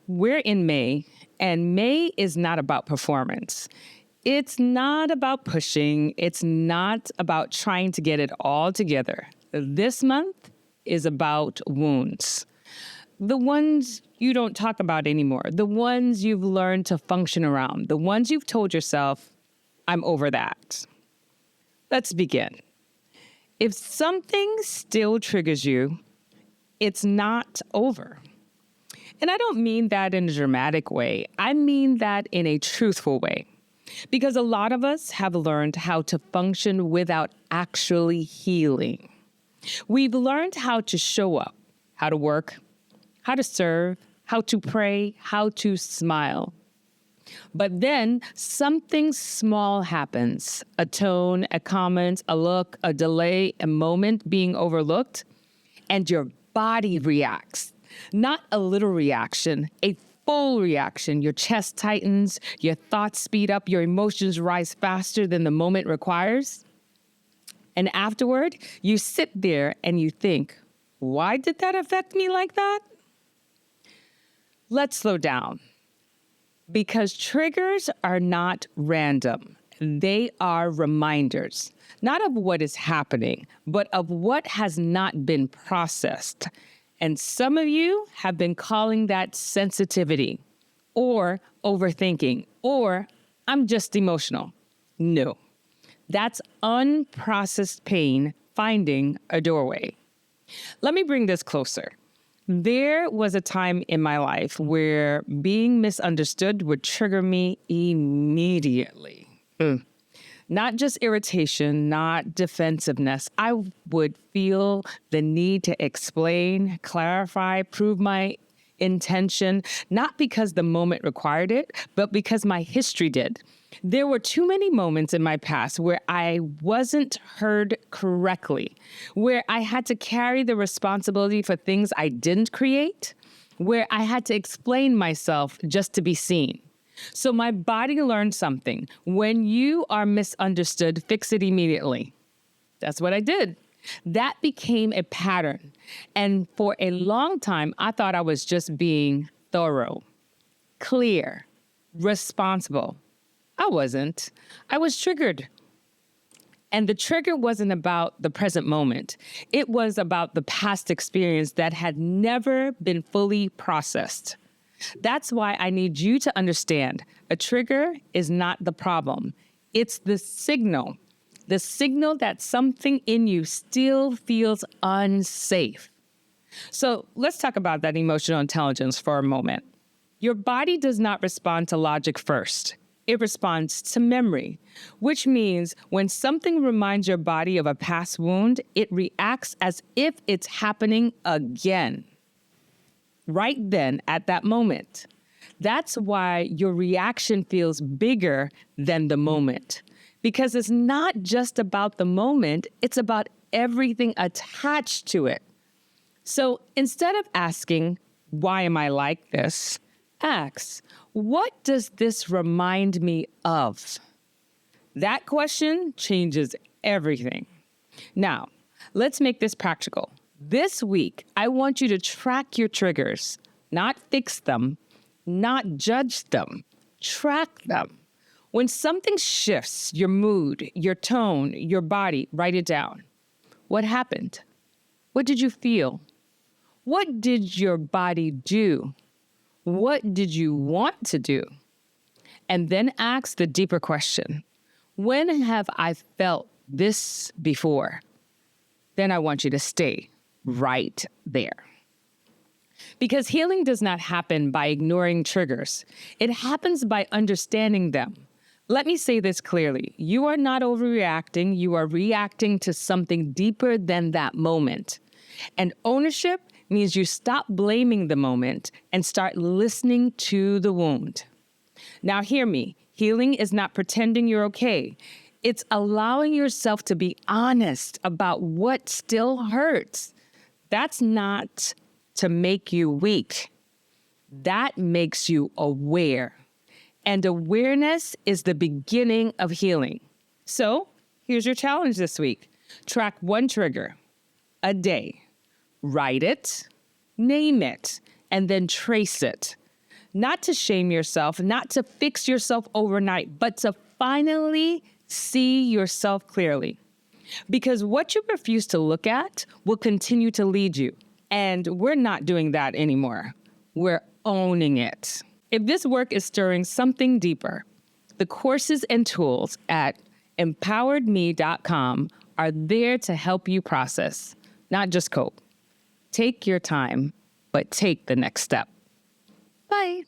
We're in May, and May is not about performance. It's not about pushing. It's not about trying to get it all together. This month is about wounds. The ones you don't talk about anymore, the ones you've learned to function around, the ones you've told yourself, I'm over that. Let's begin. If something still triggers you, it's not over. And I don't mean that in a dramatic way. I mean that in a truthful way. Because a lot of us have learned how to function without actually healing. We've learned how to show up, how to work, how to serve, how to pray, how to smile. But then something small happens, a tone, a comment, a look, a delay, a moment being overlooked, and your body reacts. Not a little reaction, a full reaction. Your chest tightens, your thoughts speed up, your emotions rise faster than the moment requires. And afterward, you sit there and you think, why did that affect me like that? Let's slow down. Because triggers are not random. They are reminders, not of what is happening, but of what has not been processed. And some of you have been calling that sensitivity or overthinking or I'm just emotional. No, that's unprocessed pain finding a doorway. Let me bring this closer. There was a time in my life where being misunderstood would trigger me immediately. Not just irritation, not defensiveness. I would feel the need to explain, clarify, prove my intention, not because the moment required it, but because my history did. There were too many moments in my past where I wasn't heard correctly, where I had to carry the responsibility for things I didn't create, where I had to explain myself just to be seen. So my body learned something. When you are misunderstood, fix it immediately. That's what I did. That became a pattern. And for a long time, I thought I was just being thorough, clear, responsible. I wasn't. I was triggered. And the trigger wasn't about the present moment. It was about the past experience that had never been fully processed. That's why I need you to understand a trigger is not the problem. It's the signal that something in you still feels unsafe. So let's talk about that emotional intelligence for a moment. Your body does not respond to logic first. It responds to memory, which means when something reminds your body of a past wound, it reacts as if it's happening again. Right then, at that moment. That's why your reaction feels bigger than the moment. Because it's not just about the moment, it's about everything attached to it. So instead of asking, why am I like this? Ask, what does this remind me of? That question changes everything. Now, let's make this practical. This week, I want you to track your triggers, not fix them, not judge them, track them. When something shifts your mood, your tone, your body, write it down. What happened? What did you feel? What did your body do? What did you want to do? And then ask the deeper question. When have I felt this before? Then I want you to stay right there. Because healing does not happen by ignoring triggers. It happens by understanding them. Let me say this clearly. You are not overreacting. You are reacting to something deeper than that moment. And ownership means you stop blaming the moment and start listening to the wound. Now, hear me. Healing is not pretending you're okay. It's allowing yourself to be honest about what still hurts. That's not to make you weak. That makes you aware. And awareness is the beginning of healing. So here's your challenge this week. Track one trigger a day. Write it, name it, and then trace it. Not to shame yourself, not to fix yourself overnight, but to finally see yourself clearly. Because what you refuse to look at will continue to lead you. And we're not doing that anymore. We're owning it. If this work is stirring something deeper, the courses and tools at empoweredme.com are there to help you process, not just cope. Take your time, but take the next step. Bye.